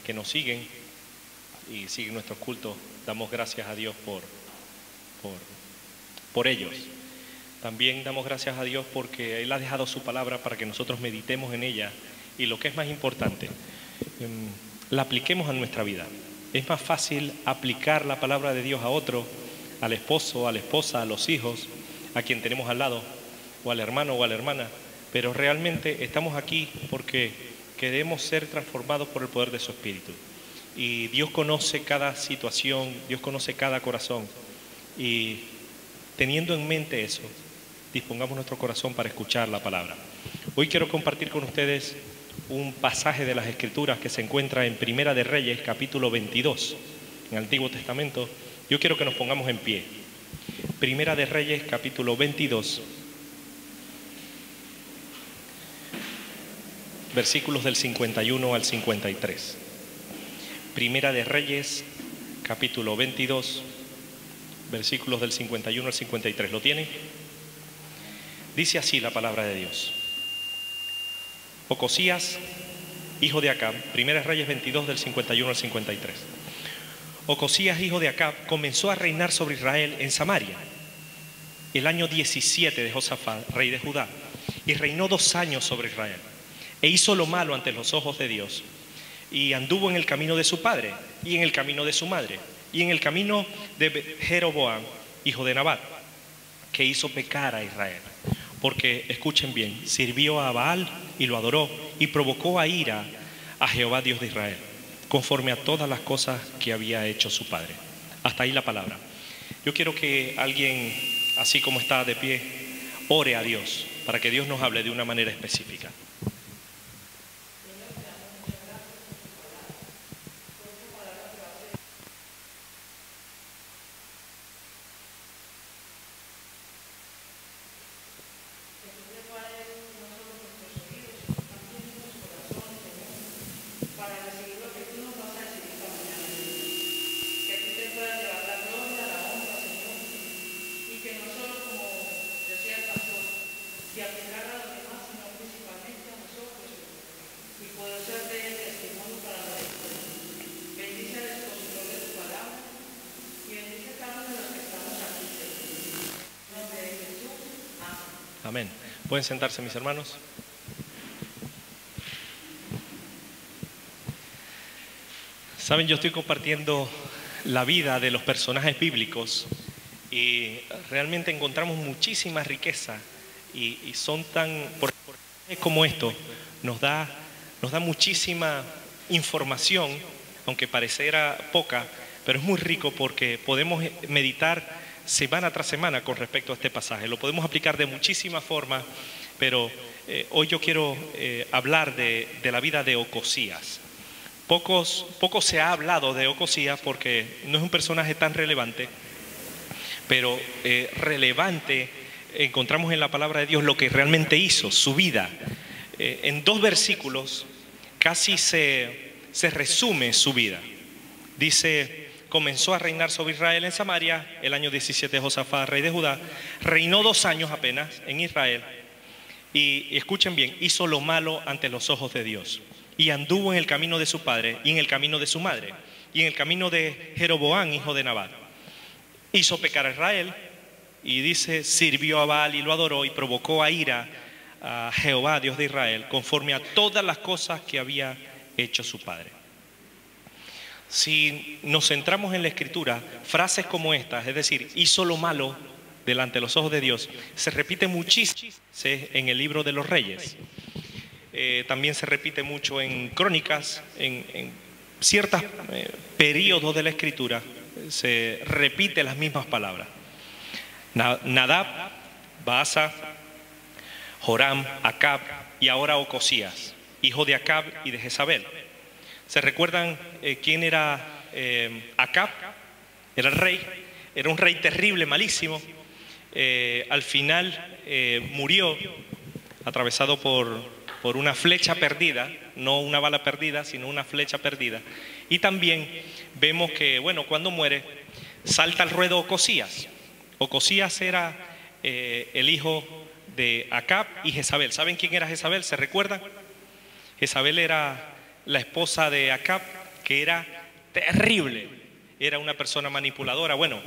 que nos siguen y siguen nuestros cultos. Damos gracias a Dios por ellos. También damos gracias a Dios porque Él ha dejado su palabra para que nosotros meditemos en ella y, lo que es más importante, la apliquemos a nuestra vida. Es más fácil aplicar la palabra de Dios a otro, al esposo, a la esposa, a los hijos, a quien tenemos al lado, o al hermano o a la hermana, pero realmente estamos aquí porque queremos ser transformados por el poder de su Espíritu. Y Dios conoce cada situación, Dios conoce cada corazón, y teniendo en mente eso, dispongamos nuestro corazón para escuchar la palabra. Hoy quiero compartir con ustedes un pasaje de las Escrituras que se encuentra en Primera de Reyes, capítulo 22, en el Antiguo Testamento. Yo quiero que nos pongamos en pie. Primera de Reyes, capítulo 22, versículos del 51 al 53. Primera de Reyes, capítulo 22, versículos del 51 al 53. ¿Lo tienen? Dice así la palabra de Dios. Ocosías, hijo de Acab, Primera de Reyes 22, del 51 al 53. Ocosías, hijo de Acab, comenzó a reinar sobre Israel en Samaria el año 17 de Josafat, rey de Judá, y reinó 2 años sobre Israel. E hizo lo malo ante los ojos de Dios, y anduvo en el camino de su padre, y en el camino de su madre, y en el camino de Jeroboam, hijo de Nabat, que hizo pecar a Israel. Porque, escuchen bien, sirvió a Baal y lo adoró, y provocó a ira a Jehová Dios de Israel, conforme a todas las cosas que había hecho su padre. Hasta ahí la palabra. Yo quiero que alguien, así como está de pie, ore a Dios, para que Dios nos hable de una manera específica. Amén. ¿Pueden sentarse, mis hermanos? Saben, yo estoy compartiendo la vida de los personajes bíblicos y realmente encontramos muchísima riqueza y son tan, por como esto, nos da muchísima información, aunque pareciera poca, pero es muy rico porque podemos meditar semana tras semana con respecto a este pasaje. Lo podemos aplicar de muchísimas formas, pero hoy yo quiero hablar de la vida de Ocosías. Poco se ha hablado de Ocosías porque no es un personaje tan relevante, pero relevante encontramos en la palabra de Dios lo que realmente hizo, su vida. En 2 versículos casi se resume su vida. Dice: comenzó a reinar sobre Israel en Samaria el año 17 de Josafat, rey de Judá. Reinó 2 años apenas en Israel. Y escuchen bien, hizo lo malo ante los ojos de Dios. Y anduvo en el camino de su padre, y en el camino de su madre, y en el camino de Jeroboam, hijo de Nabat. Hizo pecar a Israel, y dice, sirvió a Baal y lo adoró, y provocó a ira a Jehová, Dios de Israel, conforme a todas las cosas que había hecho su padre. Si nos centramos en la Escritura, frases como estas, es decir, hizo lo malo delante de los ojos de Dios, se repite muchísimo en el libro de los Reyes. También se repite mucho en Crónicas, en ciertos periodos de la Escritura, se repite las mismas palabras. Nadab, Baasa, Joram, Acab y ahora Ocosías, hijo de Acab y de Jezabel. ¿Se recuerdan quién era Acab? Era el rey, era un rey terrible, malísimo. Al final murió atravesado por una flecha perdida, no una bala perdida, sino una flecha perdida. Y también vemos que, bueno, cuando muere, salta al ruedo Ocosías. Ocosías era el hijo de Acab y Jezabel. ¿Saben quién era Jezabel? ¿Se recuerdan? Jezabel era la esposa de Acab, que era terrible, era una persona manipuladora, bueno,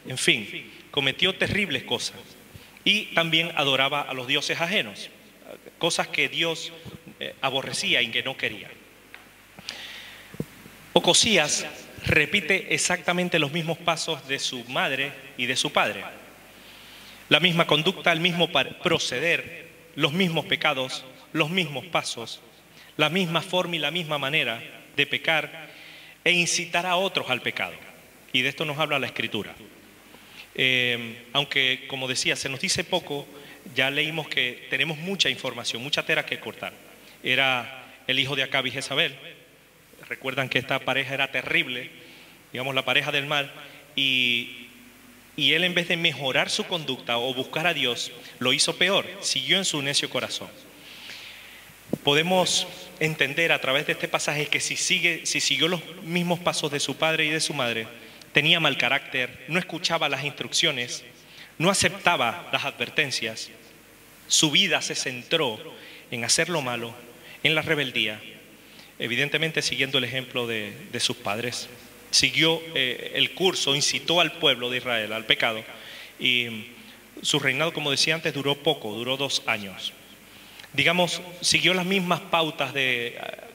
en fin, cometió terribles cosas. Y también adoraba a los dioses ajenos, cosas que Dios aborrecía y que no quería. Ocosías repite exactamente los mismos pasos de su madre y de su padre. La misma conducta, el mismo proceder, los mismos pecados, los mismos pasos, la misma forma y la misma manera de pecar e incitar a otros al pecado. Y de esto nos habla la Escritura. Aunque, como decía, se nos dice poco, ya leímos que tenemos mucha información, mucha tela que cortar. Era el hijo de Acab y Jezabel. Recuerdan que esta pareja era terrible, digamos la pareja del mal, y él, en vez de mejorar su conducta o buscar a Dios, lo hizo peor, siguió en su necio corazón. Podemos entender a través de este pasaje que si siguió los mismos pasos de su padre y de su madre, tenía mal carácter, no escuchaba las instrucciones, no aceptaba las advertencias, su vida se centró en hacer lo malo, en la rebeldía, evidentemente siguiendo el ejemplo de sus padres. Siguió el curso, incitó al pueblo de Israel al pecado, y su reinado, como decía antes, duró poco, duró 2 años. Digamos, siguió las mismas pautas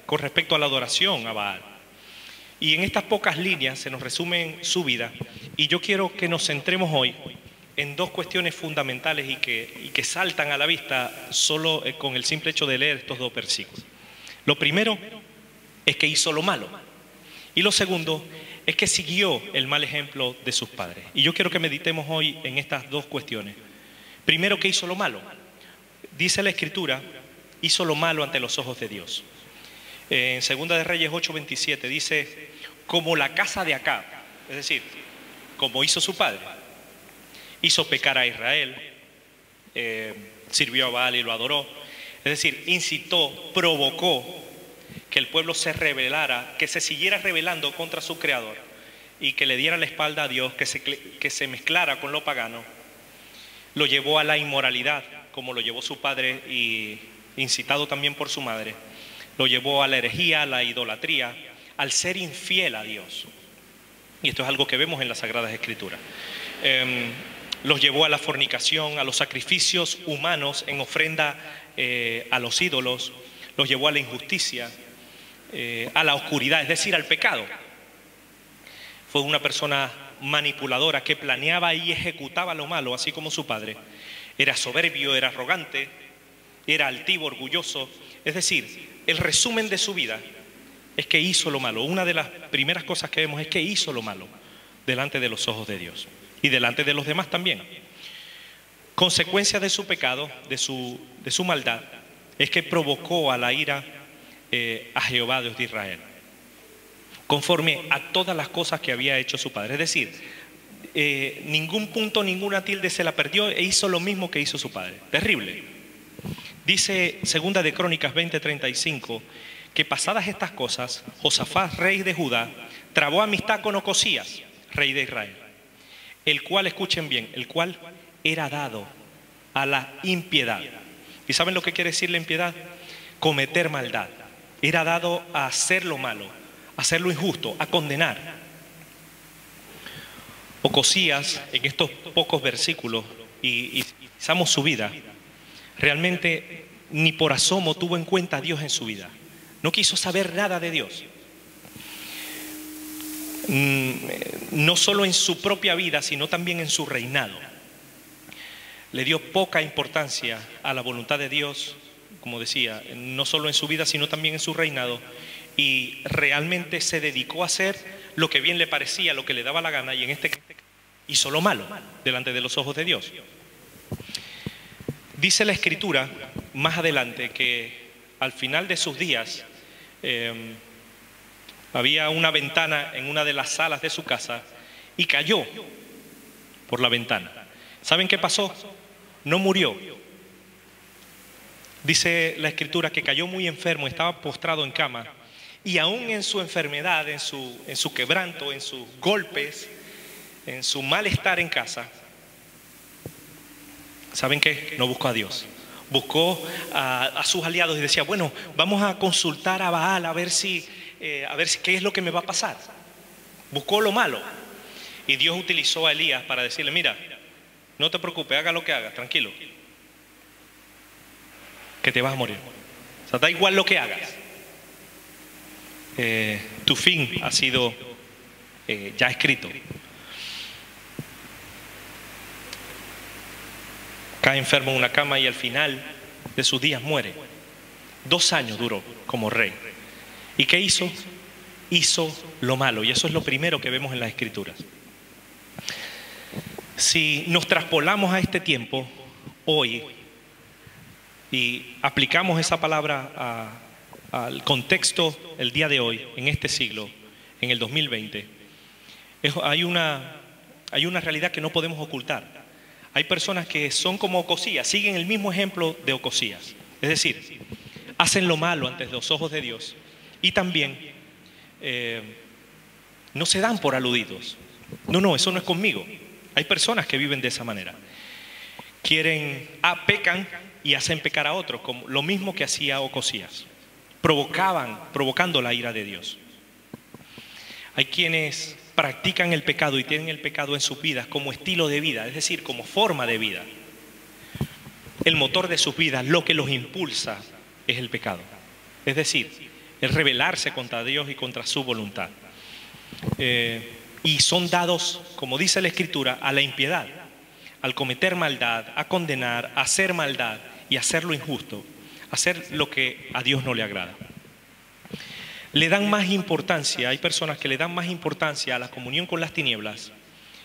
con respecto a la adoración a Baal. Y en estas pocas líneas se nos resume su vida, y yo quiero que nos centremos hoy en 2 cuestiones fundamentales y que saltan a la vista solo con el simple hecho de leer estos 2 versículos. Lo primero es que hizo lo malo, y lo segundo es que siguió el mal ejemplo de sus padres. Y yo quiero que meditemos hoy en estas 2 cuestiones. Primero, que hizo lo malo. Dice la Escritura, hizo lo malo ante los ojos de Dios. En 2 de Reyes 8:27 dice, como la casa de Acab, es decir, como hizo su padre, hizo pecar a Israel, sirvió a Baal y lo adoró, es decir, incitó, provocó que el pueblo se rebelara, que se siguiera rebelando contra su creador y que le diera la espalda a Dios, que se mezclara con lo pagano. Lo llevó a la inmoralidad, como lo llevó su padre y incitado también por su madre. Lo llevó a la herejía, a la idolatría, al ser infiel a Dios. Y esto es algo que vemos en las Sagradas Escrituras. Los llevó a la fornicación, a los sacrificios humanos en ofrenda a los ídolos. Los llevó a la injusticia, a la oscuridad, es decir, al pecado. Fue una persona manipuladora que planeaba y ejecutaba lo malo, así como su padre. Era soberbio, era arrogante, era altivo, orgulloso. Es decir, el resumen de su vida es que hizo lo malo. Una de las primeras cosas que vemos es que hizo lo malo delante de los ojos de Dios y delante de los demás también. Consecuencia de su pecado, de su maldad, es que provocó a la ira a Jehová, Dios de Israel, conforme a todas las cosas que había hecho su padre. Es decir, ningún punto, ninguna tilde se la perdió e hizo lo mismo que hizo su padre. Terrible. Dice 2 de Crónicas 20:35 que pasadas estas cosas, Josafat, rey de Judá, trabó amistad con Ocosías, rey de Israel, el cual, escuchen bien, el cual era dado a la impiedad. ¿Y saben lo que quiere decir la impiedad? Cometer maldad. Era dado a hacer lo malo, a hacer lo injusto, a condenar. Ocosías, en estos pocos versículos, y analizamos su vida, realmente ni por asomo tuvo en cuenta a Dios en su vida. No quiso saber nada de Dios. No solo en su propia vida, sino también en su reinado. Le dio poca importancia a la voluntad de Dios, como decía, no solo en su vida, sino también en su reinado. Y realmente se dedicó a hacer lo que bien le parecía, lo que le daba la gana, y en este caso hizo lo malo delante de los ojos de Dios. Dice la Escritura más adelante que al final de sus días había una ventana en una de las salas de su casa y cayó por la ventana. ¿Saben qué pasó? No murió. Dice la Escritura que cayó muy enfermo, estaba postrado en cama, y aún en su enfermedad, en su quebranto, en sus golpes, en su malestar en casa, ¿saben qué? No buscó a Dios. Buscó a sus aliados y decía, bueno, vamos a consultar a Baal a ver si qué es lo que me va a pasar. Buscó lo malo. Y Dios utilizó a Elías para decirle, mira, no te preocupes, haga lo que hagas, tranquilo, que te vas a morir. O sea, da igual lo que hagas. Tu fin ha sido ya escrito. Cae enfermo en una cama y al final de sus días muere. 2 años duró como rey. ¿Y qué hizo? Hizo lo malo. Y eso es lo primero que vemos en las Escrituras. Si nos traspolamos a este tiempo, hoy, y aplicamos esa palabra al contexto el día de hoy, en este siglo, en el 2020, hay una realidad que no podemos ocultar. Hay personas que son como Ocosías, siguen el mismo ejemplo de Ocosías. Es decir, hacen lo malo ante los ojos de Dios y también no se dan por aludidos. No, eso no es conmigo. Hay personas que viven de esa manera. Pecan y hacen pecar a otros, como lo mismo que hacía Ocosías. Provocando la ira de Dios. Hay quienes practican el pecado y tienen el pecado en sus vidas como estilo de vida, es decir, como forma de vida. El motor de sus vidas, lo que los impulsa, es el pecado. Es decir, el rebelarse contra Dios y contra su voluntad. Y son dados, como dice la Escritura, a la impiedad, al cometer maldad, a condenar, a hacer maldad y a hacer lo injusto, a hacer lo que a Dios no le agrada. Le dan más importancia, hay personas que le dan más importancia a la comunión con las tinieblas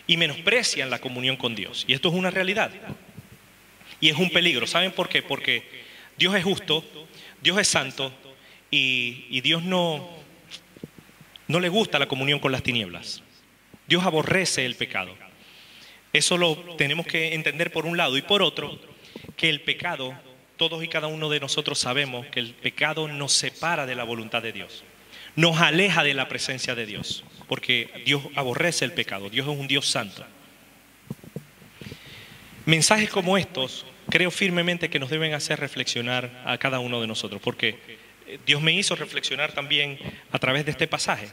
y menosprecian la comunión con Dios. Y esto es una realidad. Y es un peligro. ¿Saben por qué? Porque Dios es justo, Dios es santo y Dios no le gusta la comunión con las tinieblas. Dios aborrece el pecado. Eso lo tenemos que entender por un lado. Y por otro, que el pecado, todos y cada uno de nosotros sabemos que el pecado nos separa de la voluntad de Dios. Nos aleja de la presencia de Dios, porque Dios aborrece el pecado. Dios es un Dios santo. Mensajes como estos, creo firmemente que nos deben hacer reflexionar a cada uno de nosotros, porque Dios me hizo reflexionar también a través de este pasaje.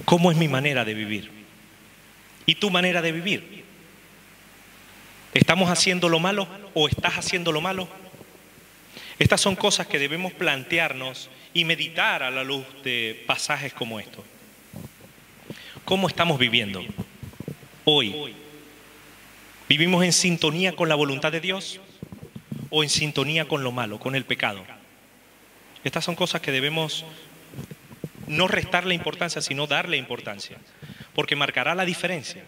¿Cómo es mi manera de vivir? ¿Y tu manera de vivir? ¿Estamos haciendo lo malo o estás haciendo lo malo? Estas son cosas que debemos plantearnos y meditar a la luz de pasajes como estos. ¿Cómo estamos viviendo hoy? ¿Vivimos en sintonía con la voluntad de Dios o en sintonía con lo malo, con el pecado? Estas son cosas que debemos no restarle importancia, sino darle importancia, porque marcará la diferencia.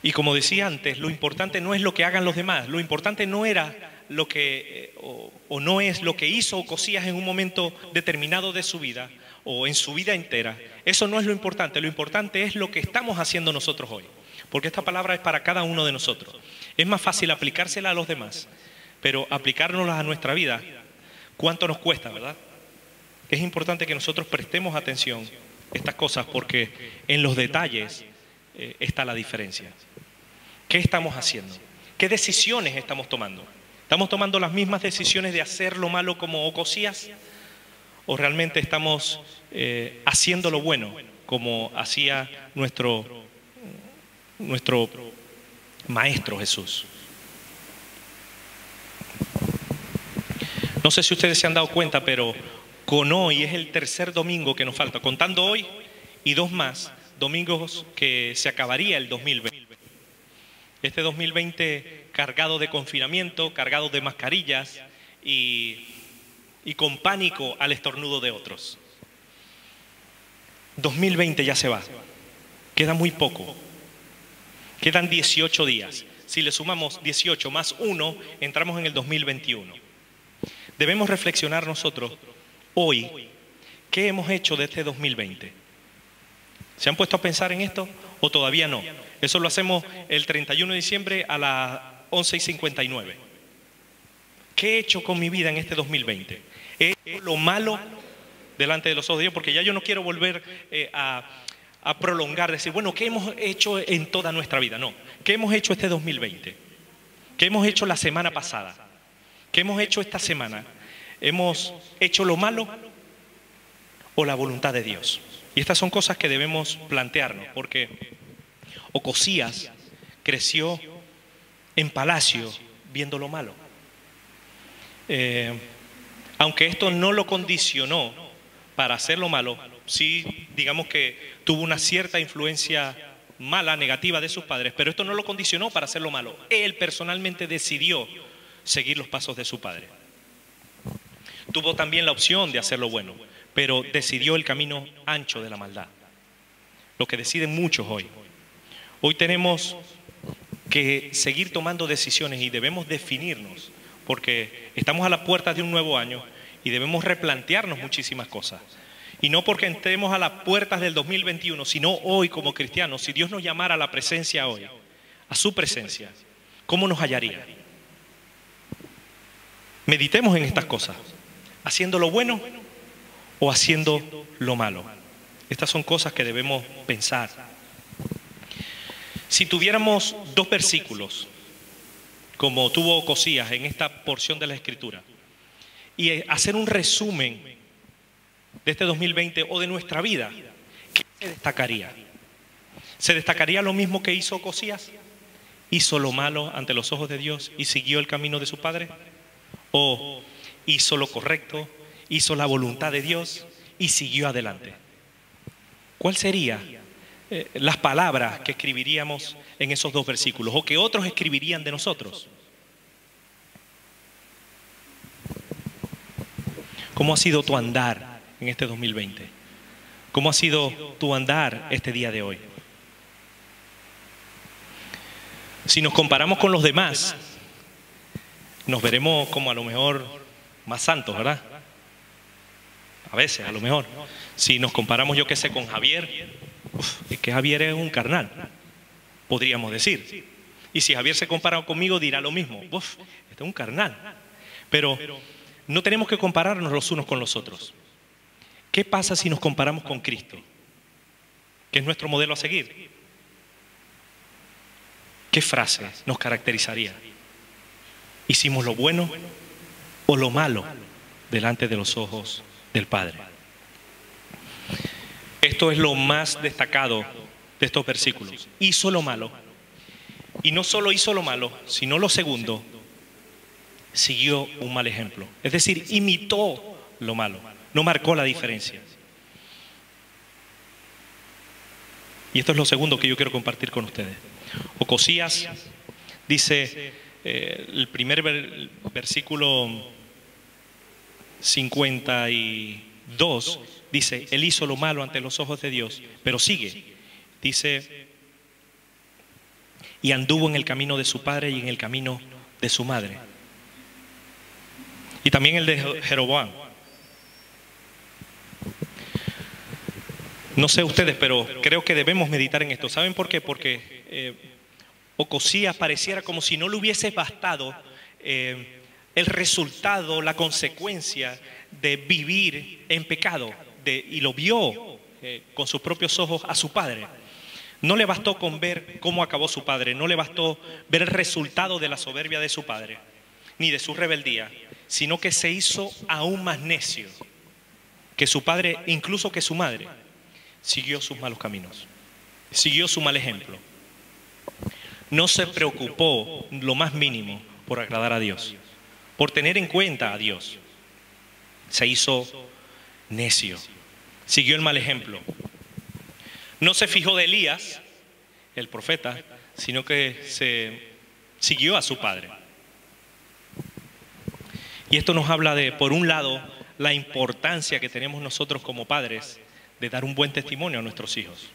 Y como decía antes, lo importante no es lo que hagan los demás, lo importante no era lo que, o no es lo que hizo Ocosías en un momento determinado de su vida, o en su vida entera. Eso no es lo importante es lo que estamos haciendo nosotros hoy, porque esta palabra es para cada uno de nosotros. Es más fácil aplicársela a los demás, pero aplicárnosla a nuestra vida, ¿cuánto nos cuesta, verdad? Es importante que nosotros prestemos atención a estas cosas, porque en los detalles está la diferencia. ¿Qué estamos haciendo? ¿Qué decisiones estamos tomando? ¿Estamos tomando las mismas decisiones de hacer lo malo como Ocosías? ¿O realmente estamos haciendo lo bueno como hacía nuestro Maestro Jesús? No sé si ustedes se han dado cuenta, pero con hoy es el tercer domingo que nos falta. Contando hoy y 2 más, domingos que se acabaría el 2020. Este 2020 cargado de confinamiento, cargado de mascarillas y con pánico al estornudo de otros. 2020 ya se va. Queda muy poco. Quedan 18 días. Si le sumamos 18 más 1, entramos en el 2021. Debemos reflexionar nosotros hoy, ¿qué hemos hecho de este 2020? ¿Se han puesto a pensar en esto o todavía no? Eso lo hacemos el 31 de diciembre a las 11:59. ¿Qué he hecho con mi vida en este 2020? ¿He hecho lo malo delante de los ojos de Dios? Porque ya yo no quiero volver a a prolongar, decir, bueno, ¿qué hemos hecho en toda nuestra vida? No, ¿qué hemos hecho este 2020? ¿Qué hemos hecho la semana pasada? ¿Qué hemos hecho esta semana? ¿Hemos hecho lo malo o la voluntad de Dios? Y estas son cosas que debemos plantearnos, porque Ocosías creció en palacio viendo lo malo. Aunque esto no lo condicionó para hacer lo malo, sí, digamos que tuvo una cierta influencia mala, negativa de sus padres, pero esto no lo condicionó para hacer lo malo. Él personalmente decidió seguir los pasos de su padre. Tuvo también la opción de hacer lo bueno, pero decidió el camino ancho de la maldad. Lo que deciden muchos hoy. Hoy tenemos que seguir tomando decisiones y debemos definirnos, porque estamos a las puertas de un nuevo año y debemos replantearnos muchísimas cosas. Y no porque entremos a las puertas del 2021, sino hoy como cristianos, si Dios nos llamara a la presencia hoy, a su presencia, ¿cómo nos hallaría? Meditemos en estas cosas, haciendo lo bueno o haciendo lo malo. Estas son cosas que debemos pensar. Si tuviéramos 2 versículos, como tuvo Ocosías en esta porción de la Escritura, y hacer un resumen de este 2020 o de nuestra vida, ¿qué se destacaría? ¿Se destacaría lo mismo que hizo Ocosías? ¿Hizo lo malo ante los ojos de Dios y siguió el camino de su padre? ¿O hizo lo correcto, hizo la voluntad de Dios y siguió adelante? ¿Cuál sería las palabras que escribiríamos en esos 2 versículos o que otros escribirían de nosotros? ¿Cómo ha sido tu andar en este 2020? ¿Cómo ha sido tu andar este día de hoy? Si nos comparamos con los demás, nos veremos como a lo mejor más santos, ¿verdad? A veces, a lo mejor. Si nos comparamos, yo qué sé, con Javier, es que Javier es un carnal, podríamos decir. Y si Javier se compara conmigo, dirá lo mismo. Este es un carnal. Pero no tenemos que compararnos los unos con los otros. ¿Qué pasa si nos comparamos con Cristo? Que es nuestro modelo a seguir. ¿Qué frase nos caracterizaría? ¿Hicimos lo bueno o lo malo delante de los ojos del Padre? Esto es lo más destacado de estos versículos. Hizo lo malo. Y no solo hizo lo malo, sino lo segundo, siguió un mal ejemplo. Es decir, imitó lo malo. No marcó la diferencia. Y esto es lo segundo que yo quiero compartir con ustedes. Ocosías dice, el primer versículo 52, dice, él hizo lo malo ante los ojos de Dios, pero sigue. Dice, y anduvo en el camino de su padre y en el camino de su madre. Y también el de Jeroboam. No sé ustedes, pero creo que debemos meditar en esto. ¿Saben por qué? Porque Ocosías pareciera como si no le hubiese bastado el resultado, la consecuencia de vivir en pecado. Y lo vio con sus propios ojos a su padre. No le bastó con ver cómo acabó su padre, no le bastó ver el resultado de la soberbia de su padre, ni de su rebeldía, sino que se hizo aún más necio que su padre, incluso que su madre. Siguió sus malos caminos, siguió su mal ejemplo. No se preocupó lo más mínimo por agradar a Dios, por tener en cuenta a Dios. Se hizo necio, siguió el mal ejemplo. No se fijó de Elías, el profeta, sino que se siguió a su padre. Y esto nos habla de, por un lado, la importancia que tenemos nosotros como padres de dar un buen testimonio a nuestros hijos,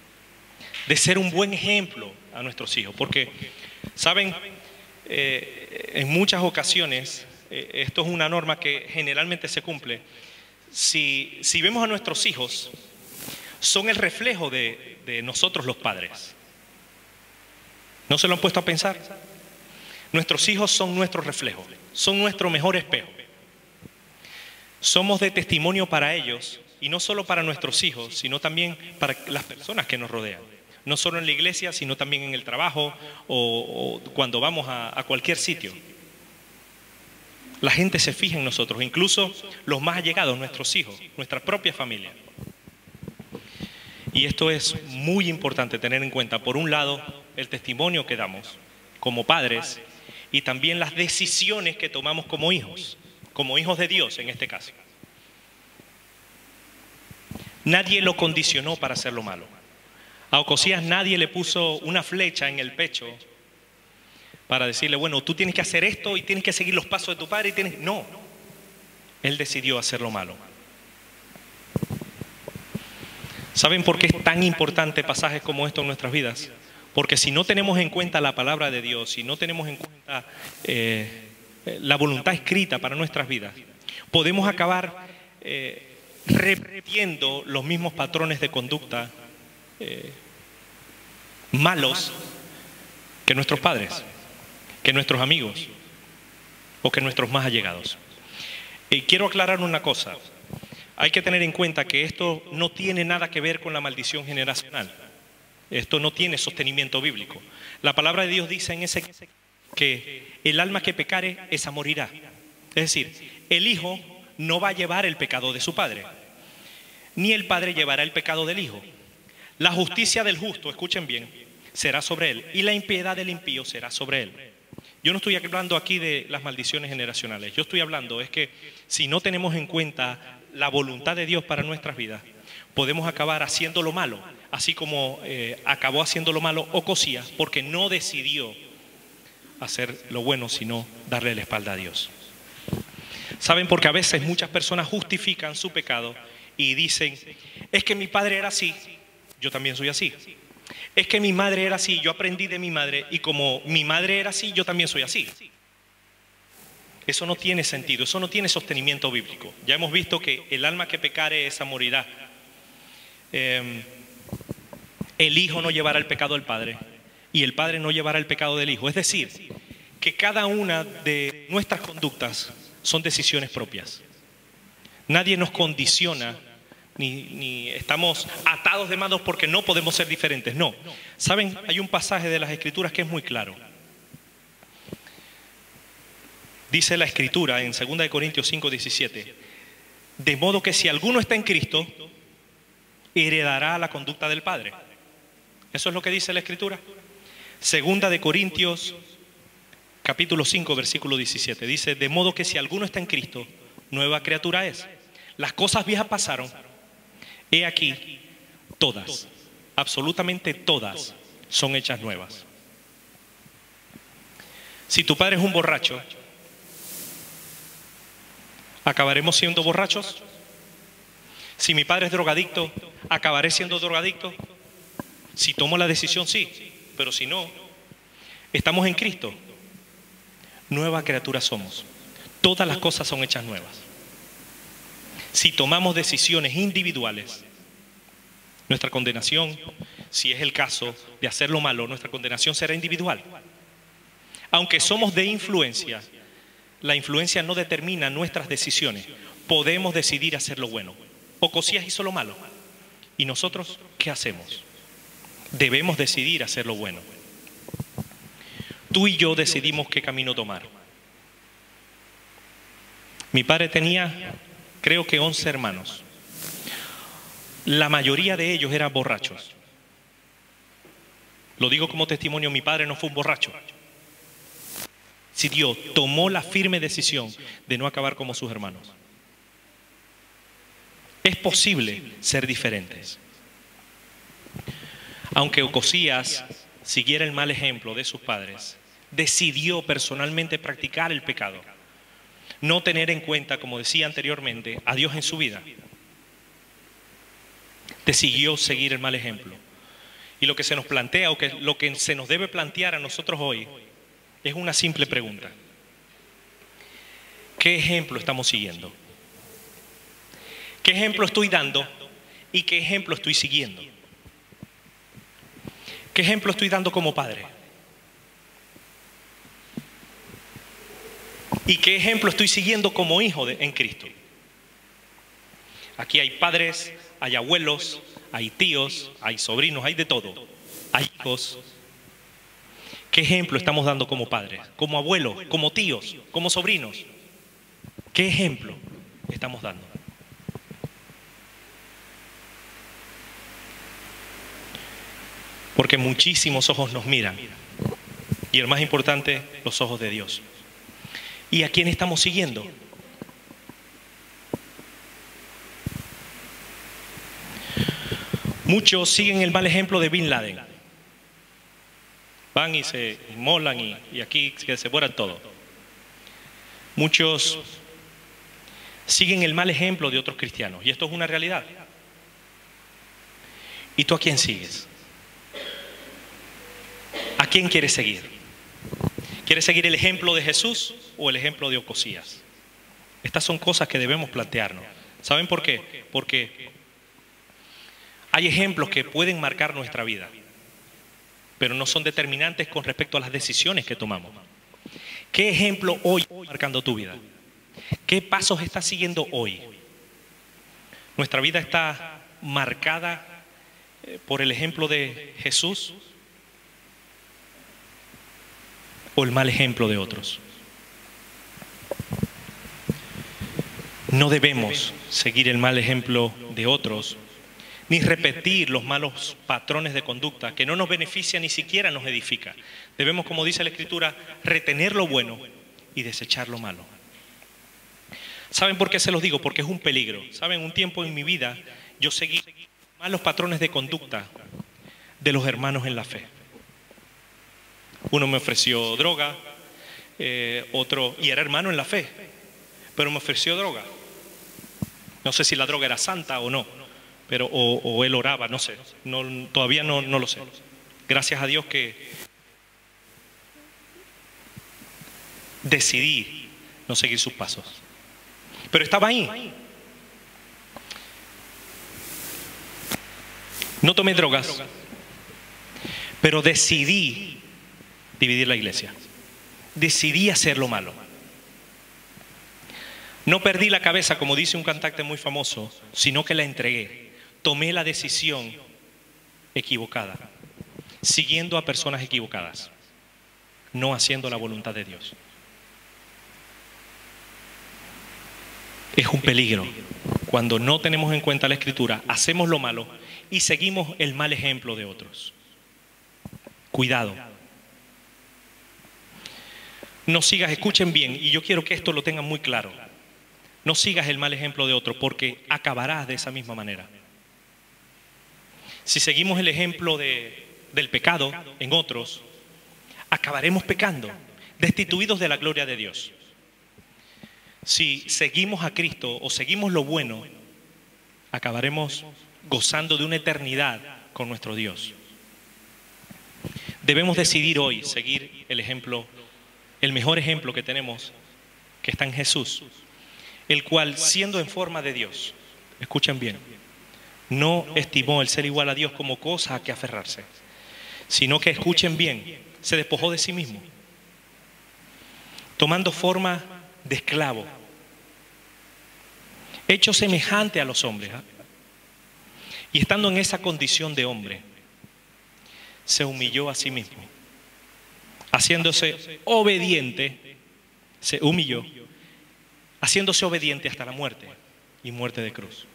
de ser un buen ejemplo a nuestros hijos. Porque, ¿saben? En muchas ocasiones, esto es una norma que generalmente se cumple. Si vemos a nuestros hijos, son el reflejo de nosotros los padres. ¿No se lo han puesto a pensar? Nuestros hijos son nuestro reflejo, son nuestro mejor espejo. Somos de testimonio para ellos y no solo para nuestros hijos, sino también para las personas que nos rodean. No solo en la iglesia, sino también en el trabajo o cuando vamos a cualquier sitio. La gente se fija en nosotros, incluso los más allegados, nuestros hijos, nuestra propia familia. Y esto es muy importante tener en cuenta. Por un lado, el testimonio que damos como padres y también las decisiones que tomamos como hijos de Dios en este caso. Nadie lo condicionó para hacer lo malo. A Ocosías nadie le puso una flecha en el pecho para decirle, bueno, tú tienes que hacer esto y tienes que seguir los pasos de tu padre. No, él decidió hacer lo malo. ¿Saben por qué es tan importante pasajes como estos en nuestras vidas? Porque si no tenemos en cuenta la palabra de Dios, si no tenemos en cuenta la voluntad escrita para nuestras vidas, podemos acabar repitiendo los mismos patrones de conducta malos que nuestros padres, que nuestros amigos o que nuestros más allegados. Y quiero aclarar una cosa. Hay que tener en cuenta que esto no tiene nada que ver con la maldición generacional. Esto no tiene sostenimiento bíblico. La palabra de Dios dice en ese que el alma que pecare, esa morirá. Es decir, el hijo no va a llevar el pecado de su padre, ni el padre llevará el pecado del hijo. La justicia del justo, escuchen bien, será sobre él, y la impiedad del impío será sobre él. Yo no estoy hablando aquí de las maldiciones generacionales. Yo estoy hablando es que si no tenemos en cuenta la voluntad de Dios para nuestras vidas, podemos acabar haciendo lo malo, así como acabó haciendo lo malo Ocosías, porque no decidió hacer lo bueno, sino darle la espalda a Dios. ¿Saben? Porque a veces muchas personas justifican su pecado y dicen, es que mi padre era así, yo también soy así. Es que mi madre era así, yo aprendí de mi madre, y como mi madre era así, yo también soy así. Eso no tiene sentido, eso no tiene sostenimiento bíblico. Ya hemos visto que el alma que pecare, esa morirá. El hijo no llevará el pecado del padre y el padre no llevará el pecado del hijo. Es decir, que cada una de nuestras conductas son decisiones propias. Nadie nos condiciona ni estamos atados de manos porque no podemos ser diferentes. No. ¿Saben? Hay un pasaje de las Escrituras que es muy claro. Dice la Escritura en 2 Corintios 5:17, de modo que si alguno está en Cristo, heredará la conducta del Padre. Eso es lo que dice la Escritura. 2 Corintios capítulo 5, versículo 17. Dice, de modo que si alguno está en Cristo, nueva criatura es. Las cosas viejas pasaron. He aquí, todas, absolutamente todas, son hechas nuevas. Si tu padre es un borracho, ¿acabaremos siendo borrachos? Si mi padre es drogadicto, ¿acabaré siendo drogadicto? Si tomo la decisión, sí, pero si no, estamos en Cristo. Nueva criatura somos. Todas las cosas son hechas nuevas. Si tomamos decisiones individuales, nuestra condenación, si es el caso de hacer lo malo, nuestra condenación será individual. Aunque somos de influencia, la influencia no determina nuestras decisiones. Podemos decidir hacer lo bueno. Ocosías hizo lo malo. ¿Y nosotros qué hacemos? Debemos decidir hacer lo bueno. Tú y yo decidimos qué camino tomar. Mi padre tenía, creo que 11 hermanos. La mayoría de ellos eran borrachos. Lo digo como testimonio, mi padre no fue un borracho. Si Dios tomó la firme decisión de no acabar como sus hermanos. Es posible ser diferentes. Aunque Ocosías siguiera el mal ejemplo de sus padres, decidió personalmente practicar el pecado. No tener en cuenta, como decía anteriormente, a Dios en su vida. Decidió seguir el mal ejemplo. Y lo que se nos plantea, o que lo que se nos debe plantear a nosotros hoy, es una simple pregunta. ¿Qué ejemplo estamos siguiendo? ¿Qué ejemplo estoy dando y qué ejemplo estoy siguiendo? ¿Qué ejemplo estoy dando como padre? ¿Y qué ejemplo estoy siguiendo como hijo en Cristo? Aquí hay padres, hay abuelos, hay tíos, hay sobrinos, hay de todo. Hay hijos. ¿Qué ejemplo estamos dando como padres, como abuelos, como tíos, como sobrinos? ¿Qué ejemplo estamos dando? Porque muchísimos ojos nos miran. Y el más importante, los ojos de Dios. ¿Y a quién estamos siguiendo? Muchos siguen el mal ejemplo de Bin Laden. Van y se inmolan y aquí que se mueran todos. Muchos siguen el mal ejemplo de otros cristianos. Y esto es una realidad. ¿Y tú a quién sigues? ¿A quién quieres seguir? ¿Quieres seguir el ejemplo de Jesús o el ejemplo de Ocosías? Estas son cosas que debemos plantearnos. ¿Saben por qué? Porque hay ejemplos que pueden marcar nuestra vida, pero no son determinantes con respecto a las decisiones que tomamos. ¿Qué ejemplo hoy está marcando tu vida? ¿Qué pasos estás siguiendo hoy? ¿Nuestra vida está marcada por el ejemplo de Jesús o el mal ejemplo de otros? No debemos seguir el mal ejemplo de otros, ni repetir los malos patrones de conducta que no nos beneficia ni siquiera nos edifica. Debemos, como dice la Escritura, retener lo bueno y desechar lo malo. ¿Saben por qué se los digo? Porque es un peligro. ¿Saben? Un tiempo en mi vida yo seguí malos patrones de conducta de los hermanos en la fe. Uno me ofreció droga, otro, y era hermano en la fe, pero me ofreció droga. No sé si la droga era santa o no, pero o él oraba, no sé, todavía no lo sé. Gracias a Dios que decidí no seguir sus pasos. Pero estaba ahí. No tomé drogas, pero decidí dividir la iglesia. Decidí hacer lo malo. No perdí la cabeza, como dice un cantante muy famoso, sino que la entregué. Tomé la decisión equivocada, siguiendo a personas equivocadas, no haciendo la voluntad de Dios. Es un peligro cuando no tenemos en cuenta la Escritura, hacemos lo malo y seguimos el mal ejemplo de otros. Cuidado. No sigas, escuchen bien, y yo quiero que esto lo tengan muy claro. No sigas el mal ejemplo de otro, porque acabarás de esa misma manera. Si seguimos el ejemplo del pecado en otros, acabaremos pecando, destituidos de la gloria de Dios. Si seguimos a Cristo o seguimos lo bueno, acabaremos gozando de una eternidad con nuestro Dios. Debemos decidir hoy seguir el ejemplo, el mejor ejemplo que tenemos, que está en Jesús, el cual, siendo en forma de Dios, escuchen bien, no estimó el ser igual a Dios como cosa a que aferrarse, sino que, escuchen bien, se despojó de sí mismo, tomando forma de esclavo, hecho semejante a los hombres, y estando en esa condición de hombre, se humilló a sí mismo, haciéndose obediente, se humilló, haciéndose obediente hasta la muerte y muerte de cruz.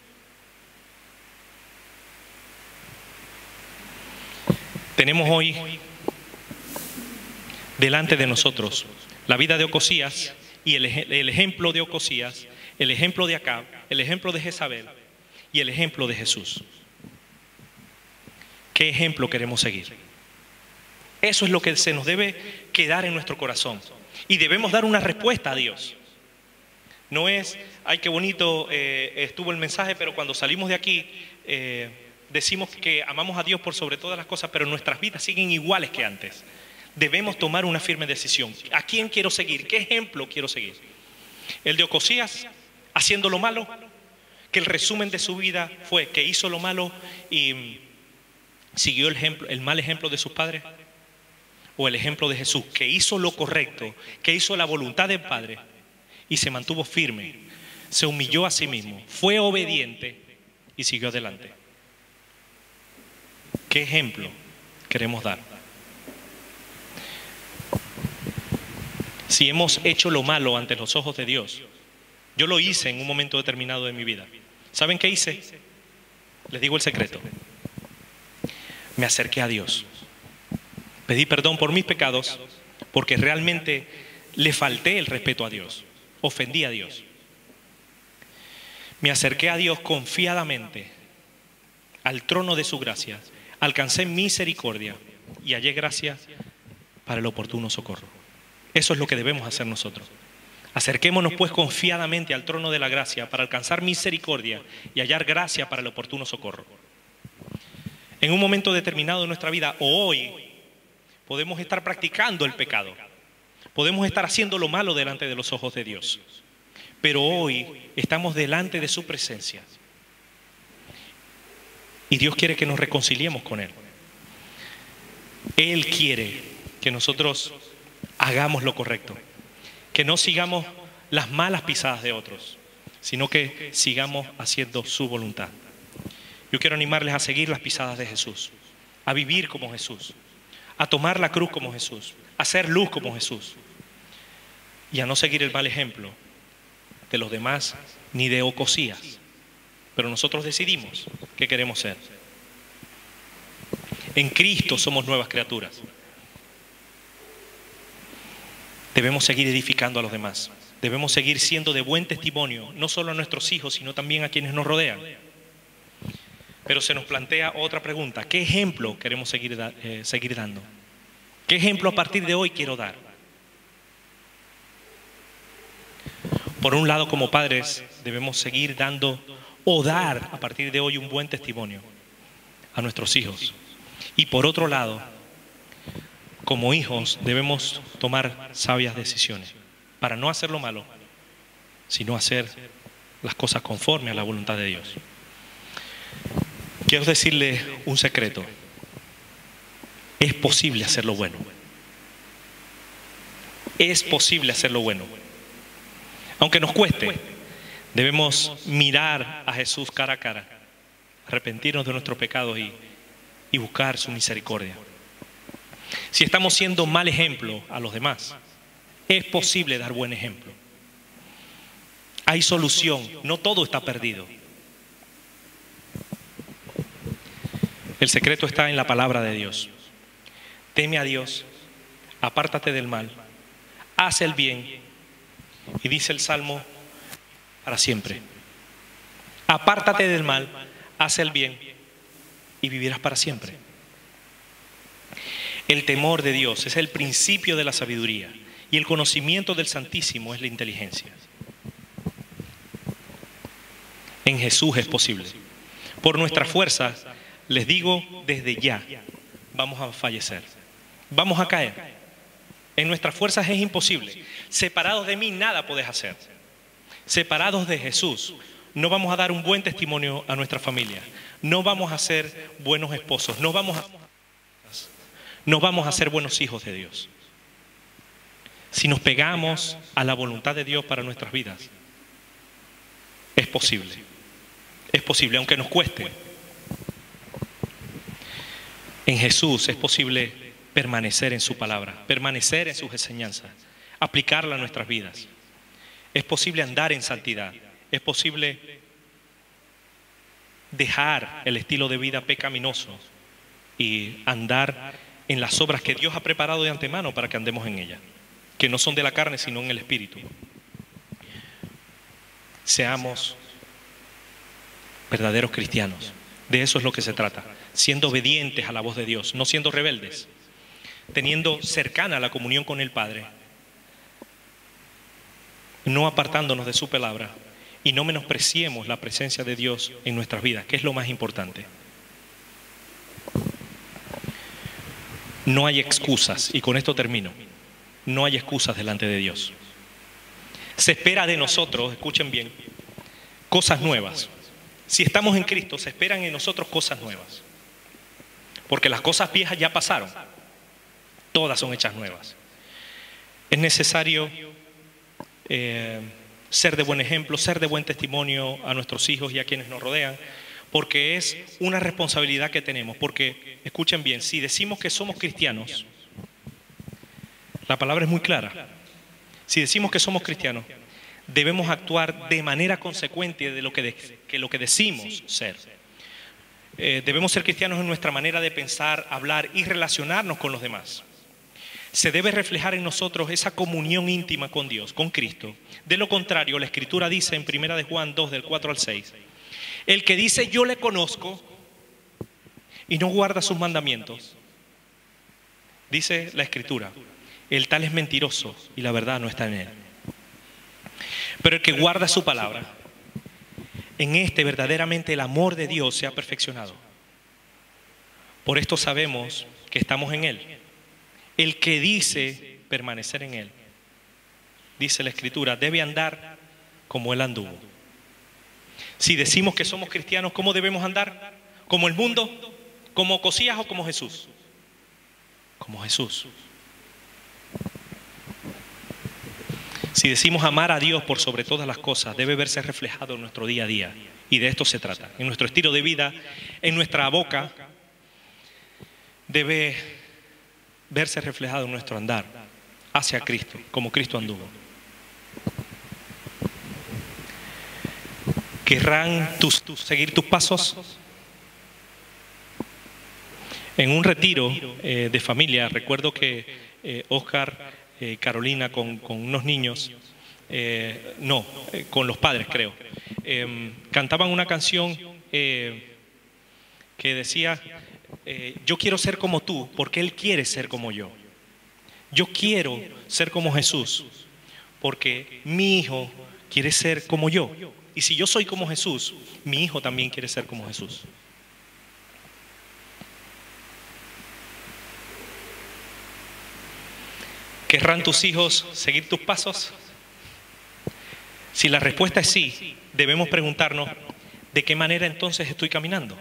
Tenemos hoy delante de nosotros la vida de Ocosías y el ejemplo de Ocosías, el ejemplo de Acab, el ejemplo de Jezabel y el ejemplo de Jesús. ¿Qué ejemplo queremos seguir? Eso es lo que se nos debe quedar en nuestro corazón y debemos dar una respuesta a Dios. No es, ay, qué bonito estuvo el mensaje, pero cuando salimos de aquí decimos que amamos a Dios por sobre todas las cosas, pero nuestras vidas siguen iguales que antes. Debemos tomar una firme decisión. ¿A quién quiero seguir? ¿Qué ejemplo quiero seguir? El de Ocosías, haciendo lo malo, que el resumen de su vida fue que hizo lo malo y siguió el mal ejemplo de sus padres. O el ejemplo de Jesús, que hizo lo correcto, que hizo la voluntad del Padre y se mantuvo firme, se humilló a sí mismo, fue obediente y siguió adelante. ¿Qué ejemplo queremos dar? Si hemos hecho lo malo ante los ojos de Dios, yo lo hice en un momento determinado de mi vida. ¿Saben qué hice? Les digo el secreto. Me acerqué a Dios. Pedí perdón por mis pecados porque realmente le falté el respeto a Dios. Ofendí a Dios. Me acerqué a Dios confiadamente al trono de su gracia. Alcancé misericordia y hallé gracia para el oportuno socorro. Eso es lo que debemos hacer nosotros. Acerquémonos pues confiadamente al trono de la gracia para alcanzar misericordia y hallar gracia para el oportuno socorro. En un momento determinado de nuestra vida, o hoy, podemos estar practicando el pecado. Podemos estar haciendo lo malo delante de los ojos de Dios. Pero hoy estamos delante de su presencia. Y Dios quiere que nos reconciliemos con Él. Él quiere que nosotros hagamos lo correcto. Que no sigamos las malas pisadas de otros, sino que sigamos haciendo su voluntad. Yo quiero animarles a seguir las pisadas de Jesús, a vivir como Jesús, a tomar la cruz como Jesús, a hacer luz como Jesús y a no seguir el mal ejemplo de los demás ni de Ocosías. Pero nosotros decidimos qué queremos ser. En Cristo somos nuevas criaturas. Debemos seguir edificando a los demás. Debemos seguir siendo de buen testimonio, no solo a nuestros hijos, sino también a quienes nos rodean. Pero se nos plantea otra pregunta. ¿Qué ejemplo queremos seguir dando? ¿Qué ejemplo a partir de hoy quiero dar? Por un lado, como padres, debemos seguir dando o dar a partir de hoy un buen testimonio a nuestros hijos. Y por otro lado, como hijos debemos tomar sabias decisiones para no hacer lo malo, sino hacer las cosas conforme a la voluntad de Dios. Quiero decirles un secreto. Es posible hacer lo bueno. Es posible hacer lo bueno. Aunque nos cueste, debemos mirar a Jesús cara a cara, arrepentirnos de nuestros pecados y buscar su misericordia. Si estamos siendo mal ejemplo a los demás, es posible dar buen ejemplo. Hay solución, no todo está perdido. El secreto está en la palabra de Dios. Teme a Dios, apártate del mal, haz el bien, y dice el Salmo, para siempre. Apártate del mal, haz el bien, y vivirás para siempre. El temor de Dios es el principio de la sabiduría y el conocimiento del Santísimo es la inteligencia. En Jesús es posible. Por nuestras fuerzas, les digo desde ya, vamos a fallecer, vamos a caer. En nuestras fuerzas es imposible. Separados de mí nada podés hacer. Separados de Jesús no vamos a dar un buen testimonio a nuestra familia. No vamos a ser buenos esposos. No vamos a ser buenos hijos de Dios. Si nos pegamos a la voluntad de Dios para nuestras vidas, es posible. Es posible, aunque nos cueste. En Jesús es posible permanecer en su palabra, permanecer en sus enseñanzas, aplicarla a nuestras vidas. Es posible andar en santidad. Es posible dejar el estilo de vida pecaminoso y andar en las obras que Dios ha preparado de antemano para que andemos en ellas, que no son de la carne sino en el Espíritu. Seamos verdaderos cristianos. De eso es lo que se trata, siendo obedientes a la voz de Dios, no siendo rebeldes, teniendo cercana la comunión con el Padre, no apartándonos de su palabra y no menospreciemos la presencia de Dios en nuestras vidas, que es lo más importante. No hay excusas, y con esto termino, no hay excusas delante de Dios. Se espera de nosotros, escuchen bien, cosas nuevas. Si estamos en Cristo, se esperan en nosotros cosas nuevas. Porque las cosas viejas ya pasaron. Todas son hechas nuevas. Es necesario ser de buen ejemplo, ser de buen testimonio a nuestros hijos y a quienes nos rodean, porque es una responsabilidad que tenemos. Porque, escuchen bien, si decimos que somos cristianos, la palabra es muy clara. Si decimos que somos cristianos, debemos actuar de manera consecuente de lo que decimos ser. Debemos ser cristianos en nuestra manera de pensar, hablar y relacionarnos con los demás. Se debe reflejar en nosotros esa comunión íntima con Dios, con Cristo. De lo contrario, la Escritura dice en 1 de Juan 2, del 4 al 6, el que dice yo le conozco y no guarda sus mandamientos, dice la Escritura, el tal es mentiroso y la verdad no está en él. Pero el que guarda su palabra, en este verdaderamente el amor de Dios se ha perfeccionado. Por esto sabemos que estamos en él. El que dice permanecer en él, dice la Escritura, debe andar como él anduvo. Si decimos que somos cristianos, ¿cómo debemos andar? ¿Como el mundo? ¿Como Ocosías o como Jesús? Como Jesús. Si decimos amar a Dios por sobre todas las cosas, debe verse reflejado en nuestro día a día. Y de esto se trata. En nuestro estilo de vida, en nuestra boca, debe verse reflejado en nuestro andar hacia Cristo, como Cristo anduvo. ¿Querrán seguir tus pasos? En un retiro de familia, recuerdo que Oscar, Carolina con unos niños, con los padres creo, cantaban una canción que decía, yo quiero ser como tú porque Él quiere ser como yo. Yo quiero ser como Jesús porque mi hijo quiere ser como yo. Y si yo soy como Jesús, mi hijo también quiere ser como Jesús. ¿Querrán tus hijos seguir tus pasos? Si la respuesta es sí, debemos preguntarnos, ¿de qué manera entonces estoy caminando?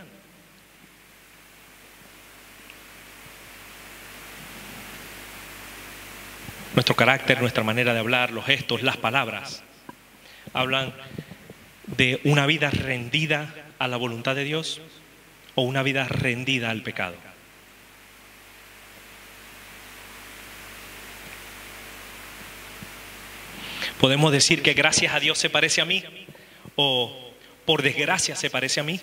Nuestro carácter, nuestra manera de hablar, los gestos, las palabras, hablan de una vida rendida a la voluntad de Dios o una vida rendida al pecado. Podemos decir que gracias a Dios se parece a mí o por desgracia se parece a mí.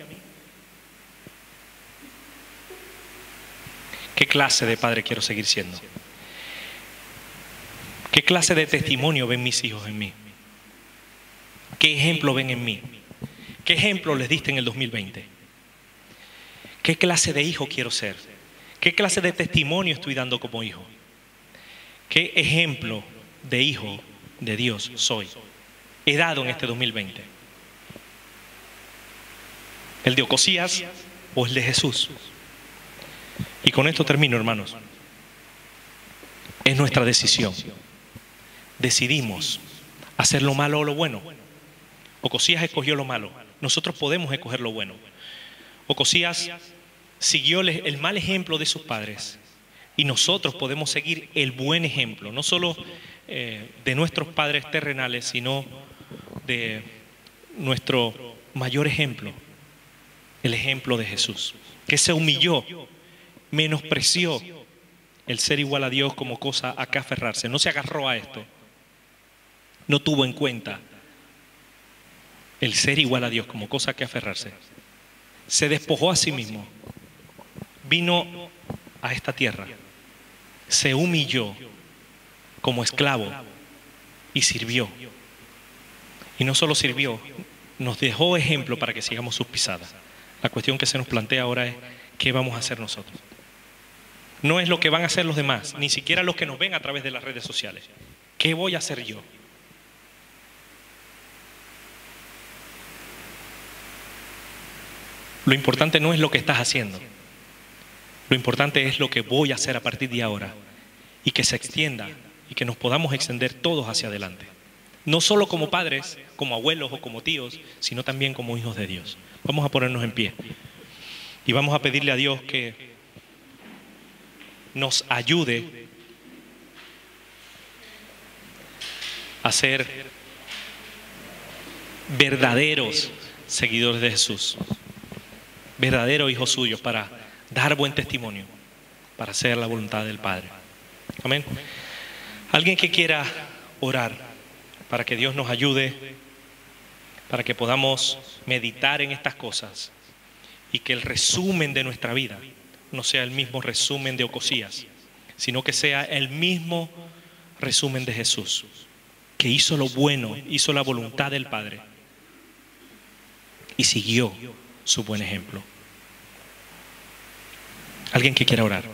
¿Qué clase de padre quiero seguir siendo? ¿Qué clase de testimonio ven mis hijos en mí? ¿Qué ejemplo ven en mí? ¿Qué ejemplo les diste en el 2020? ¿Qué clase de hijo quiero ser? ¿Qué clase de testimonio estoy dando como hijo? ¿Qué ejemplo de hijo de Dios soy? He dado en este 2020. ¿El de Ocosías o el de Jesús? Y con esto termino, hermanos. Es nuestra decisión. Decidimos hacer lo malo o lo bueno. Ocosías escogió lo malo. Nosotros podemos escoger lo bueno. Ocosías siguió el mal ejemplo de sus padres. Y nosotros podemos seguir el buen ejemplo, no solo de nuestros padres terrenales, sino de nuestro mayor ejemplo, el ejemplo de Jesús, que se humilló, menospreció el ser igual a Dios como cosa a que aferrarse. No se agarró a esto, no tuvo en cuenta el ser igual a Dios como cosa a que aferrarse. Se despojó a sí mismo, vino a esta tierra, se humilló como esclavo y sirvió. Y no solo sirvió, nos dejó ejemplo para que sigamos sus pisadas. La cuestión que se nos plantea ahora es, ¿qué vamos a hacer nosotros? No es lo que van a hacer los demás, ni siquiera los que nos ven a través de las redes sociales. ¿Qué voy a hacer yo? Lo importante no es lo que estás haciendo. Lo importante es lo que voy a hacer a partir de ahora. Y que se extienda y que nos podamos extender todos hacia adelante. No solo como padres, como abuelos o como tíos, sino también como hijos de Dios. Vamos a ponernos en pie. Y vamos a pedirle a Dios que nos ayude a ser verdaderos seguidores de Jesús, verdaderos hijos suyos, para dar buen testimonio, para hacer la voluntad del Padre. Amén. Alguien que quiera orar para que Dios nos ayude, para que podamos meditar en estas cosas y que el resumen de nuestra vida no sea el mismo resumen de Ocosías, sino que sea el mismo resumen de Jesús, que hizo lo bueno, hizo la voluntad del Padre y siguió su buen ejemplo. Alguien que quiera orar.